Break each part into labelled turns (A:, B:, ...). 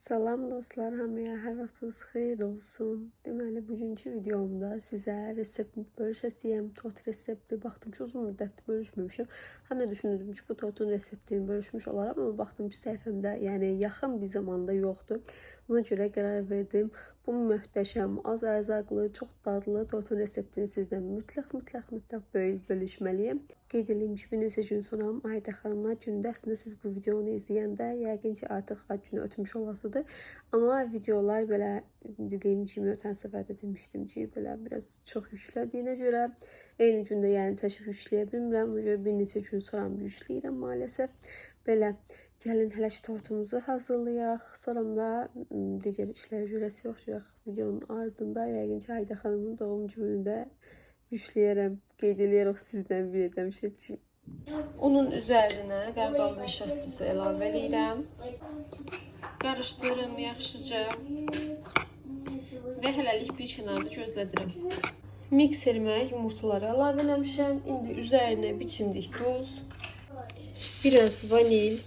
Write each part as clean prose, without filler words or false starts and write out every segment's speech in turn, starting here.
A: Salam dostlar, hamıya hər vaxtınız xeyir olsun. Deməli, bugünkü videomda sizə resept bölüşəcəyəm. Tort resepti. Baxdım ki, uzun müddətdir bölüşməmişəm. Həm də düşünürdüm ki, bu tortun reseptini bölüşmüş olaram, amma baxdım ki, səhifəmdə, yəni yaxın bir zamanda yoxdur. Buna görə qərar verdim. Bu möhtəşəm, az ərzaqlı, çox dadlı tortun reseptini sizdən mütləq bölüşməliyəm. Qeyd edeyim ki, bir neçə gün sonra Ayda xanımla gündə əslində siz bu videonu izləyəndə yəqin ki, artıq ad günü ötmüş olasıdır. Amma videolar belə dediyim kimi ötən səfər də demişdim ki, belə biraz çox yüklədiyinə görə eyni gündə yəni çəkib yükləyə bilmirəm. Ona görə bir neçə gün sonra yükləyirəm maalesef. Belə gəlin hələ ki tortumuzu hazırlayaq. Sonra da digər işlərə görək. Videonun ardında yəqin ki, Ayda xanımın doğum gününü də yükləyərəm. Qeyd eləyərək sizdən bir edəmişəm. Unun üzərinə qarqal nişastası əlavə edirəm. Qarışdırıram yaxşıca və hələlik bir kənarda gözlədirəm. Mikserimə yumurtaları əlavə eləmişəm. İndi üzərinə biçimlik duz, biraz vanil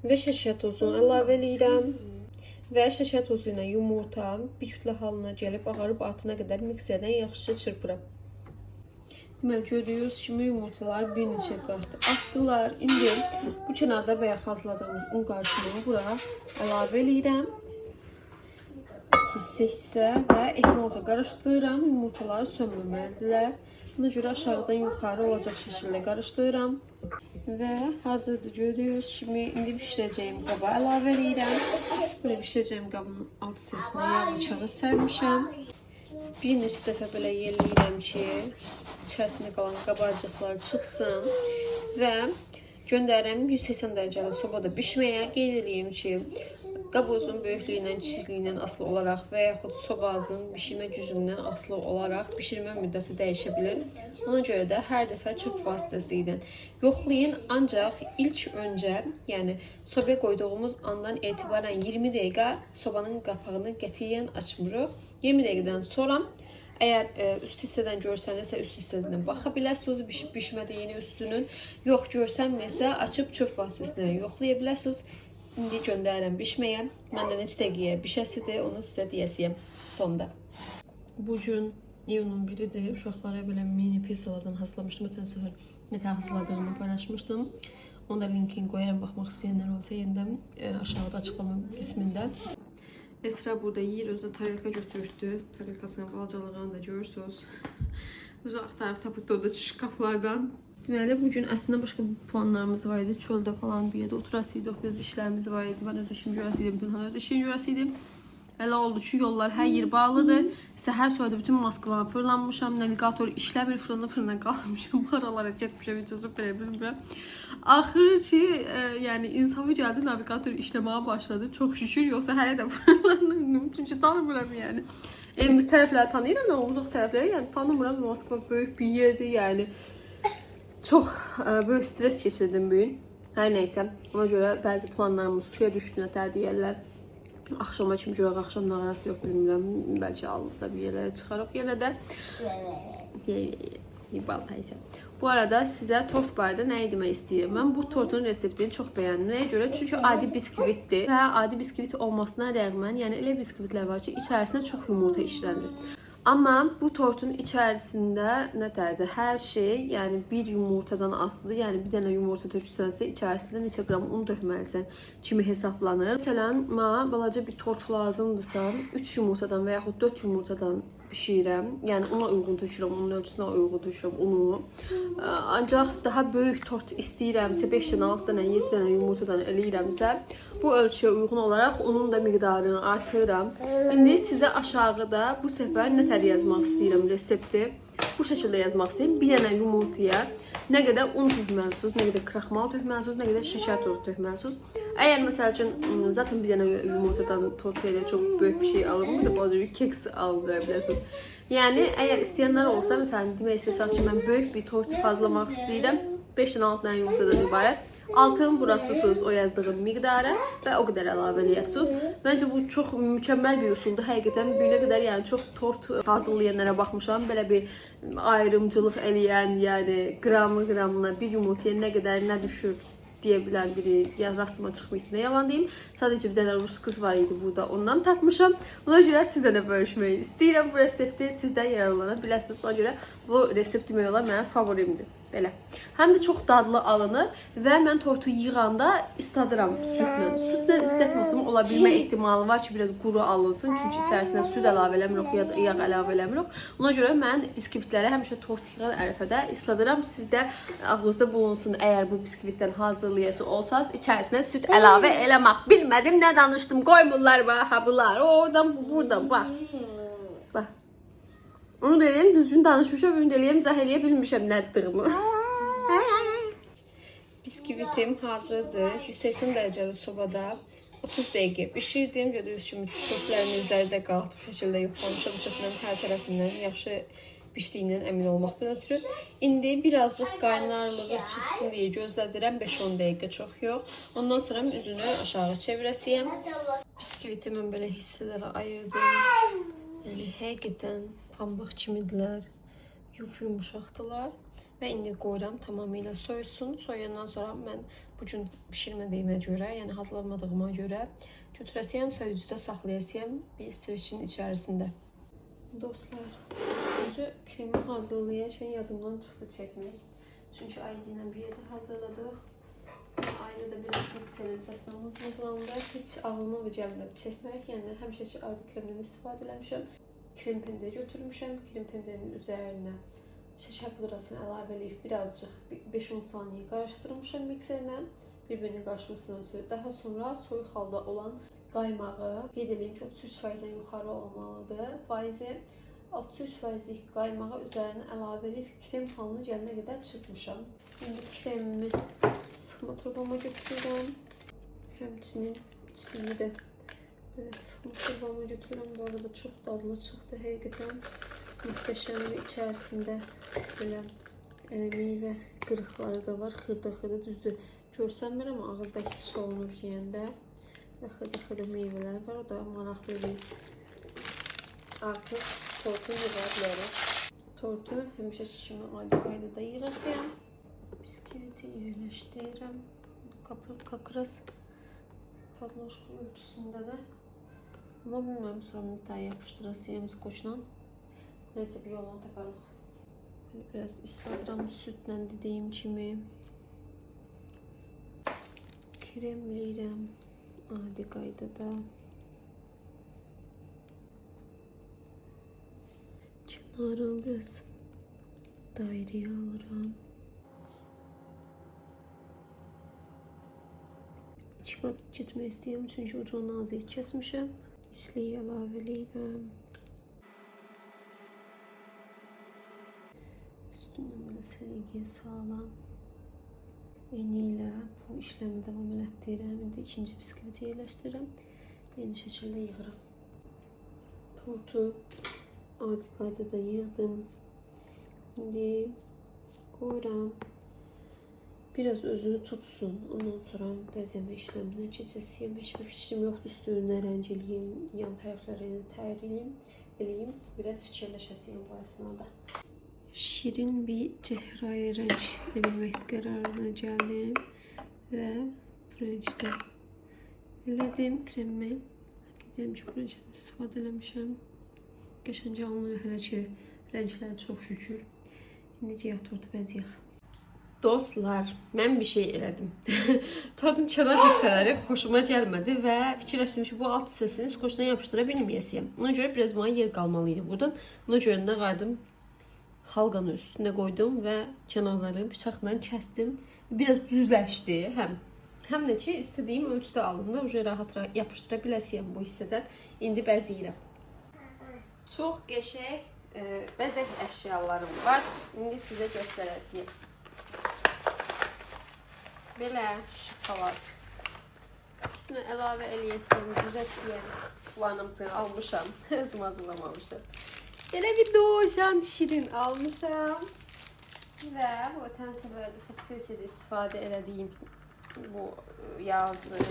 A: və şəkər tozu əlavə edirəm. Və şəkər tozu ilə yumurta bir kütlə halına gəlib ağarıb artına qədər mikserdən yaxşıca çırpıram. Deməli, gördüyünüz kimi yumurtalar bir neçə qat atdılar. İndi bu kənarda bayaq hazırladığımız un qarışımını bura əlavə edirəm. Hissə və ehmalca qarışdırıram. Yumurtaları sönməməlidirlər. Buna görə aşağıdan yuxarı olacaq şəkildə qarışdırıram. Və hazırdır, gördüyünüz kimi indi bişirəcəyim qaba əlavə edirəm. Belə bişirəcəyim qabın alt hissəsinə yağ bıçağı sərmişəm. Bir neçə dəfə belə yerləyirəm ki, içərisində qalan qabarcıqlar çıxsın və göndərirəm 180 dərəcəli sobada bişməyə. Qeyd edeyim ki, qabozun böyüklüyündən, kiçikliyindən asılı olaraq və yaxud sobazın bişirmə gücündən asılı olaraq bişirmə müddəti dəyişə bilir. Ona görə də hər dəfə çırp vasitəsi ilə yoxlayın. Ancaq ilk öncə, yəni sobaya qoyduğumuz andan etibarən 20 dəqiqə sobanın qapağını qətiyyən açmırıq. 20 dəqiqədən sonra əgər üst hissədən görsənirsə üst hissədən baxa bilərsiniz bişmədiyini üstünün. Yox görsənmirsə açıb çırp vasitəsilə yoxlaya bilərsiniz. İndi göndərirəm bişməyə. Məndə neçə dəqiqəyə bişəsidir, onu sizə deyəsiyəm sonda. Bugün iyunun 1-idir. Uşaqlara belə mini pizzalardan hazırlamışdım. Ötən səfər nətər hazırladığımı paylaşmışdım. Onu da linkini qoyarım, baxmaq istəyənlər olsa yenidən aşağıda açıqlama qismində. Esra burada yiyir, özü də tarelka götürürdü. Tarelkasının balacalığını da görürsünüz. Özü axtarıb tapıbdı o da şkaflardan. Deməli, bugün əslində başqa planlarımız var idi. Çöldə falan bir yerdə oturasıydıq, biz işlərimiz var idi. Mən öz işim görəsiydim, bütün öz işim görəsiydim. Elə oldu ki, yollar hər yer bağlıdır. Səhər sonra da bütün Moskvaya fırlanmışam. Navigator işləmir, fırlandan qalmışam. Aralara getmişəm, heç özüm belə bilmirəm. Axır ki, yəni insafı gəldi, navigator işləməyə başladı. Çox şükür, yoxsa hələ də fırlandım. Çünki tanımıram yəni. Evimiz tərəfləri tanıyıram, amma uzaq tərəfləri yəni tanımıram. Moskva böyük bir yerdir yəni. Çox böyük stres keçirdim bugün. Hər neysə, ona görə bəzi planlarımız suya düşdüyünə tər deyərlər. Axşama kimi görək, axşamdan arası yox bilmirəm. Bəlkə alınsa bir yerlərə çıxarıq. Yenə də bu arada sizə tort barədə nə demək istəyirəm? Mən bu tortun reseptini çox bəyəndim. Nəyə görə? Çünki adi biskvitdir və adi biskvit olmasına rəğmən, yəni elə biskvitlər var ki, içərisində çox yumurta işləndir. Amma bu tortun içərisində nətərdir? Hər şey, yəni bir yumurtadan asılıdır. Yəni bir dənə yumurta tökürsənsə, içərisində neçə qram un tökməlisən kimi hesablanır. Məsələn, mənə balaca bir tort lazımdırsa, 3 yumurtadan və yaxud 4 yumurtadan bişirirəm. Yəni ona uyğun tökürəm, onun ölçüsünə uyğun tökürəm unumu. Ancaq daha böyük tort istəyirəmsə, 5 dənə, 6 dənə, 7 dənə yumurtadan eləyirəmsə, bu ölçüyə uyğun olaraq onun da miqdarını artırıram. İndi sizə aşağıda bu səfər nətər yazmaq istəyirəm resepti. Bu şəkildə yazmaq istəyirəm. Bir dənə yumurtaya nə qədər un tökməlisiniz, nə qədər kraxmal tökməlisiniz, nə qədər şəkər tozu tökməlisiniz. Əgər məsəl üçün zaten bir dənə yumurtadan tort elə çox böyük bir şey alırım, bir də balaca bir keks aldıra bilərsiniz. Yəni əgər istəyənlər olsa, məsələn demək istəsəz ki, mən böyük bir tort hazırlamaq istəyirəm, 5 dənə 6 dənə yumurtadan ibarət. Altın burasısınız o yazdığım miqdarı və o qədər əlavə edirsiniz. Məncə bu çox mükəmməl bir üsuldur. Həqiqətən bu günə qədər yəni çox tort hazırlayanlara baxmışam. Belə bir ayrımcılıq eləyən, yəni qramı qramına bir yumurtaya nə qədər nə düşür deyə bilən biri ya rastıma çıxmayıb, nə yalan deyim. Sadəcə bir dənə rus qız var idi burada, ondan tapmışam. Ona görə sizlə də bölüşməyi istəyirəm bu resepti. Siz də yararlana biləsiniz. Ona görə bu resept demək olar mənim favorimdir. Belə. Həm də çox dadlı alınır və mən tortu yığanda isladıram südlə. Südlə islatmasam ola bilmə ehtimalı var ki, biraz quru alınsın. Çünki içərisinə süd əlavə eləmirik ya da yağ əlavə eləmirik. Ona görə mən biskvitləri həmişə tort yığan ərəfədə isladıram. Sizdə ağzınızda bulunsun, əgər bu biskvitdən hazırlayası olsanız, içərisinə süd əlavə eləmək. Bilmədim, nə danışdım, qoymurlar ha bunlar. Oradan, buradan, bax. Bax. Onu deyim, düzgün danışmışam, ümid eləyəm, izah eləyə bilmişəm nə dediyimi. Biskvitim hazırdır. 180 dərəcəli sobada 30 dəqiqə bişirdim. Gördüyünüz kimi köklərinizləri də qalıb şəkildə yoxlamışam. Çıxının hər tərəfindən yaxşı pişdiyindən əmin olmaqdan ötürü. İndi birazcık qaynarlığı çıxsın deyə gözlədirəm. 5-10 dəqiqə, çox yox. Ondan sonra üzünü aşağı çevirəsiyəm. Biskviti mən belə hissələrə ayırdım. Yəni həqiqətən pambıq kimidirlər, yumuşaqdılar və indi qoyuram tamamilə soyusun. Soyandan sonra mən bu gün bişirmədiyimə görə, yəni hazırlamadığıma görə götürəsiyəm, soyucuda saxlayasıyam bir streçin içərisində. Dostlar, özü kremi hazırlayarkən yadımdan çıxdı çəkmək. Çünki Aydi ilə bir yerdə hazırladıq. Ayda da biraz mikserin səsindən mızmızlandı. Heç ağlıma da gəlmədi çəkmək. Yəni həmişə ki Aydi kremindən istifadə eləmişəm. Krem pende götürmüşəm. Krem pendenin üzərinə şəkər pudrasını əlavə edib birazcık 5-10 saniyə qarışdırmışam mikserlə. Bir-birini qarışmasından sonra daha sonra soyuq halda olan qaymağı qeyd edeyim ki 33%-dən yuxarı olmalıdır. Faizi 33%lik qaymağı üzərinə əlavə edib krem halına gələnə qədər çırpmışam. İndi kremimi sıxma torbama götürürəm. Həmçinin içini də böyle sıxma torbama götürürəm. Bu arada çox dadlı çıxdı. Həqiqətən mühtəşəmdir. İçərisində belə meyvə qırıqları da var. Xırda-xırda düzdür. Görsənmir amma ağızdakı solunur yeyəndə. Xırda-xırda meyvələr var. O da maraqlıdır. Artıq tortu yığa bilərik. Tortu həmişəki kimi adi qaydada yığasıyam. Biskviti yerləşdirirəm. Kakras padloşka ölçüsündə də. Ama bilmiyorum sonra daha yapıştırasıyam skoçla. Neyse bir yolunu taparıq. Biraz isladıram sütle dediyim kimi. Kremləyirəm adi qaydada. Kenarını biraz daireye alıram. Çikolata gitmək istəyirəm çünki ucunu nazik kəsmişəm. İçliyi əlavə eləyirəm. Üstündən belə səliqəyə sağlam. Eni ilə bu işləmi davam elətdirirəm. İndi ikinci biskviti yerləşdirirəm. Yeni şəkildə yığıram. Tortu adi qaydada yığdım. İndi qoyuram. Biraz özünü tutsun. Ondan sonra bəzəmə işləminə keçəsiyəm. Heç bir fikrim yoxdur. Üstünü rəng eləyim, yan tərəflərini təyin eləyim. Biraz fikirləşəsiyəm bu əsnada. Şirin bir çəhrayı rəng eləmək qərarına gəldim. Və bu rəngdə elədim kremi. Deyirəm ki, bu rəngdən istifadə eləmişəm. Qəşəng alınır hələ ki, rənglər çox şükür. İndi ciyah tortu bəzəyək. Dostlar, mən bir şey elədim. Tortun kənar hissələri xoşuma gəlmədi və fikirləşdim ki, bu alt hissəsini skoçdan yapışdıra bilməyəsiyəm. Ona görə biraz bana yer qalmalıydı buradan. Ona görə də qaydım, xalqanın üstünə qoydum və kənarları bıçaqla kəsdim. Biraz düzləşdi həm də ki, istədiyim ölçüdə alındı. O görə rahat yapışdıra biləsiyəm bu hissədən. İndi bəzəyirəm. Çox qəşəng bəzək əşyalarım var. İndi sizə göstərəcəyəm. Belə şokolad. Üstünə əlavə eləyəsiyəm, düzəsiyəm. Planımsını almışam. Özüm hazırlamamışam. Belə bir doğuşan şirin almışam. Və bu ötənsə böyle fasiləsidə istifadə elədiyim bu yazı.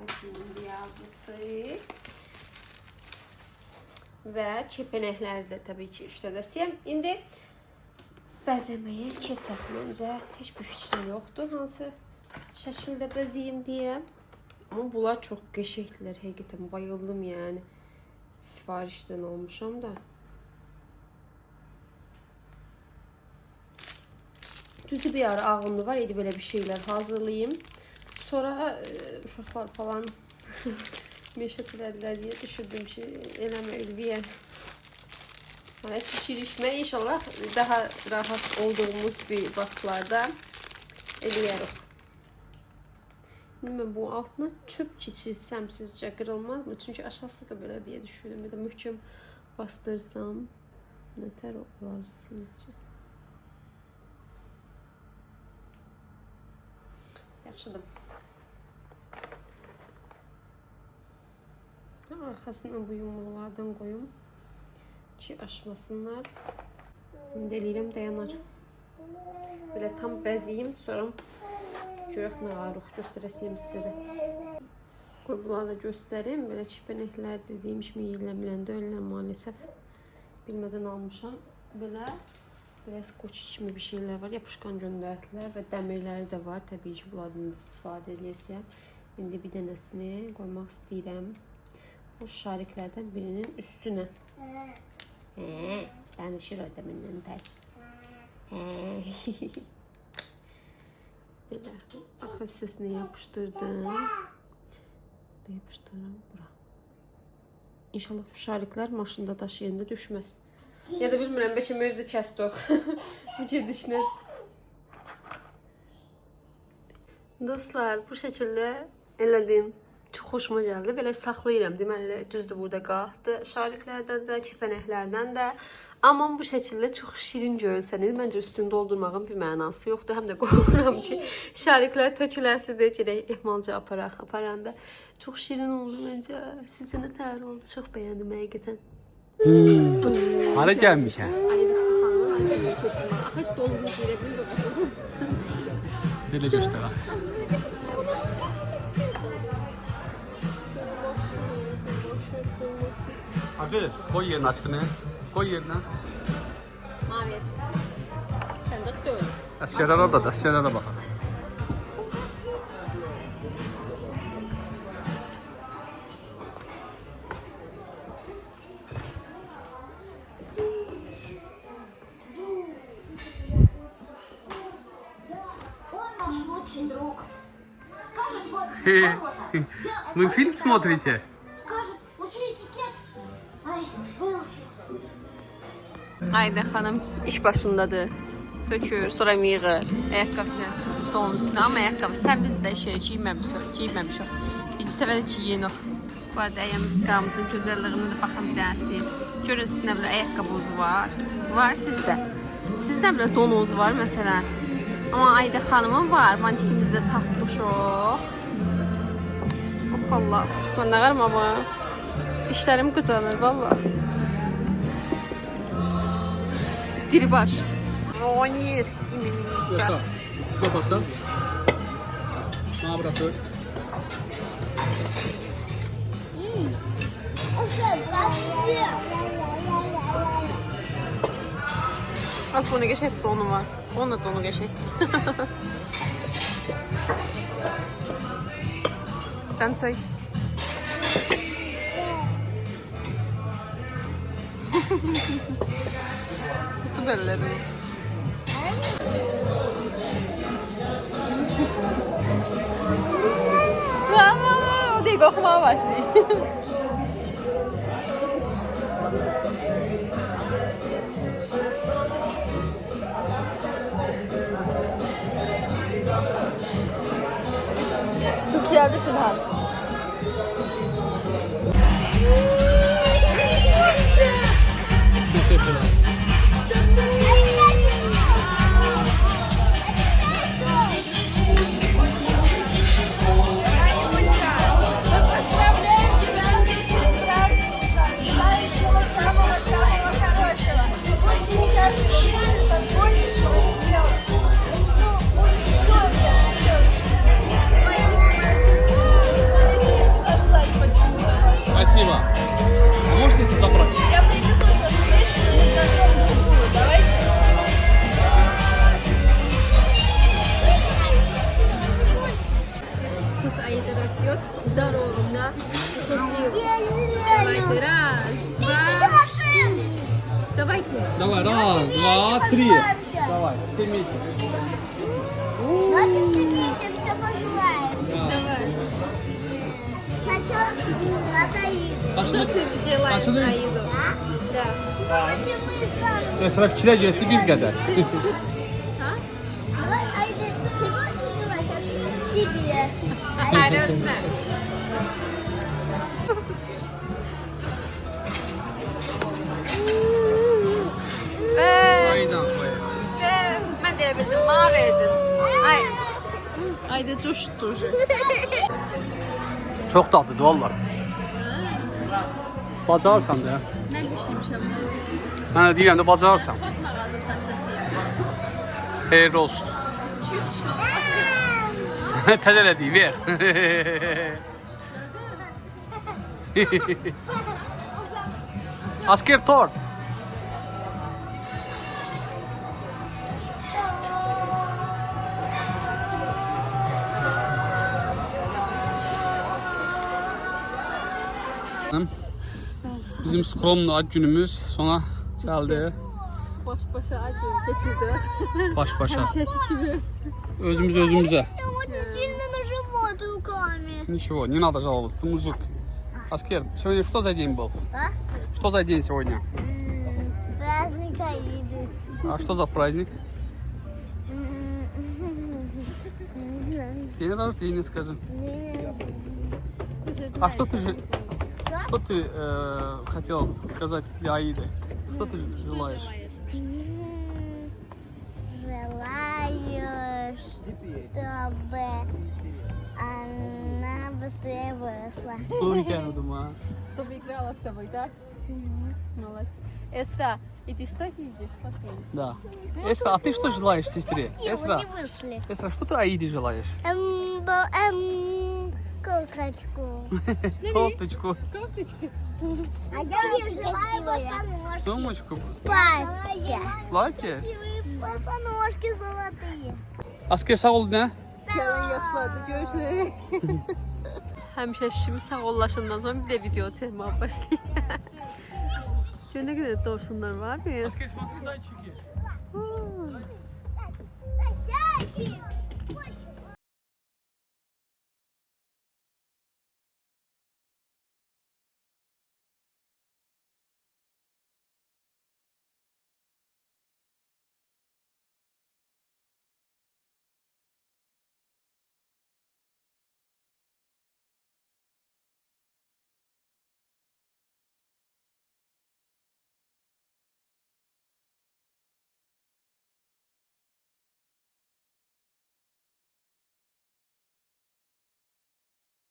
A: Ayşinin yazısı. Və çəpənəkləri də təbii ki işlədəsiyəm. İndi bəzəməyə keçək məncə. Heç bir fikrim yoxdur. Hansı şəkildə bəzəyim deyə. Amma bunlar çox qəşəngdilər, həqiqətən bayıldım yəni. Sifarişdən almışam da. Düzü bir ara ağlımda var idi belə bir şeylər hazırlayayım. Sonra uşaqlar falan meşətlərlər deyə düşündüm ki, eləmə Ülviyə. Şişirişmə inşallah daha rahat olduğumuz bir vaxtlarda eləyərik. Bilmem bu altına çöp keçirsəm sizcə qırılmaz mı? Çünki aşağısı da belə deyə düşündüm. Ya da möhkəm bastırsam nətər olar sizcə? Yaxşıdır. Arxasına bu yumrulardan qoyum ki aşmasınlar. İndi eləyirəm dayanar. Belə tam bəzəyim, sonra görək nə arıq göstərəsiyəm sizə də. Qoy bunları da göstərim. Belə çipənəklər dediyim kimi yiyilənmələndə ölürlər maalesef. Bilmədən almışam. Belə skoç kimi bir şeylər var. Yapışqan göndərdilər və dəmirləri də var. Təbii ki, bunlardan da istifadə edəcəm. İndi bir dənəsini qoymaq istəyirəm. Bu şariklərdən birinin üstünə. Danışır o da məndən pək. Belə arxa hissəsini yapışdırdım. Yapışdırıram bura. İnşallah bu şariklər maşında daşıyanda düşməz. Ya da bilmirəm, bəlkə mövzü kəsdik. Bu gedişlə. Dostlar, bu şəkildə elədim. Çox xoşuma gəldi. Belə saxlayıram. Deməli, düzdür burada qaldı. Şariklərdən də, kipənəklərdən də. Amma bu şəkildə çox şirin görünsəniz, məncə üstünü doldurmağın bir mənası yoxdur. Həm də qorxuram ki, şariklər töküləsi də gerək ehmalca aparanda. Çox şirin oldu məncə. Sizcə nə təhər oldu? Çox bəyəndim həqiqətən.
B: Hara gəlmişəm?
A: Ayrıca xanımın ayrıca keçirmək. Heç dolduğunu görə bilmirəm.
B: Belə göstər. Hafız, koy yerine aşkını. Koy yerine.
A: Mavi. Sandık da öyle.
B: Aşağılar orada da, aşağılara bak. Вы фильм смотрите?
A: Ayda xanım iş başındadır. Tökür, sonra yığır. Ayaqqabısıyla çıxdı stolun üstünə. Amma ayaqqabısı təmizdir, giyməmişəm. İkinci dəfə də giyiniq. Bu arada ayaqqabımızın gözəlliyinə də baxın bir dənə siz. Görün sizin də belə ayaqqabınız var. Var sizdə. Sizdə belə donunuz var məsələn. Amma Ayda xanımın var. Mantikimizdə tapmışıq. Oh Allah. Mən nə qarım ama. Dişlərim qıcanır valla. Diribaş. Onir imeninizə.
B: Kapatsan. Ne bırakır?
A: Az bunu geçet donu var. Onunla donu geçet. Sen say. Tut ellerini. O değil, korkmaya başlayayım. Kız geldi Filhan.
B: Спасибо. А можете это забрать?
C: Я принесу сейчас свечку и зажжем другую. Давайте.
B: Давай, раз, два, три. Давай, все вместе.
D: Давайте все вместе все пожелаем.
B: Да.
D: Сначала Натаиду.
B: Başını,
A: Желаешь
B: başını.
A: Аиду? Да.
D: Ну почему мы сами?
B: Esra fikirə getdi biz qədər.
D: Давай Аида сегодня желать от себе.
A: Hayır özne.
B: Aydan koy.
A: Ve ben de bildim mavi edin. Ay. Ayda coştu.
B: Çox dadlıdır vallah. Bacarsan da.
A: Ben pişirmişim.
B: Mən də deyirəm də bacarsan.
A: Bakma razı saçası.
B: Xeyirli olsun.
A: 200 şuna.
B: Təzələdik, ver. Asker tort. Bizim skromlu ad günümüz sona gəldi.
A: Baş başa acı geçirdi.
B: Baş başa.
A: Şaşırıyor.
B: Özümüz özümüze.
D: Я очень сильно на живот руками.
B: Ничего, не надо жаловаться, ты мужик. Аскер, сегодня что за день был?
D: А?
B: Что за день сегодня?
D: Праздник Аиды.
B: А что за праздник?
D: Не знаю.
B: День рождения, скажи.
D: Не-
B: А что ты же, что ты хотел сказать для Аиды? Что ты желаешь?
D: Желаю, чтобы она быстрее выросла.
B: Uyuyamadım ha.
A: Чтобы играла с тобой, да? Молодец. Эсра, иди стойте здесь, смотри.
B: Да. Эсра, а ты что желаешь сестре?
D: Мы
B: Эсра,
D: не вышли.
B: Эсра, что ты Аиде желаешь?
D: Кокочку.
B: Кофточку,
D: А я ей желаю босоножки.
B: сумочку,
D: Платье.
B: платье.
D: Красивые босоножки золотые.
B: Asker sağ ol ne?
A: Yarın yaşlarda görüşürüz. Həmişə şişimi sağollaşından sonra bir de video çəkməyə başlayır. Gör nə qədər dovşanlar var.
B: Asker, смотри, зайчики.
D: Зайчик.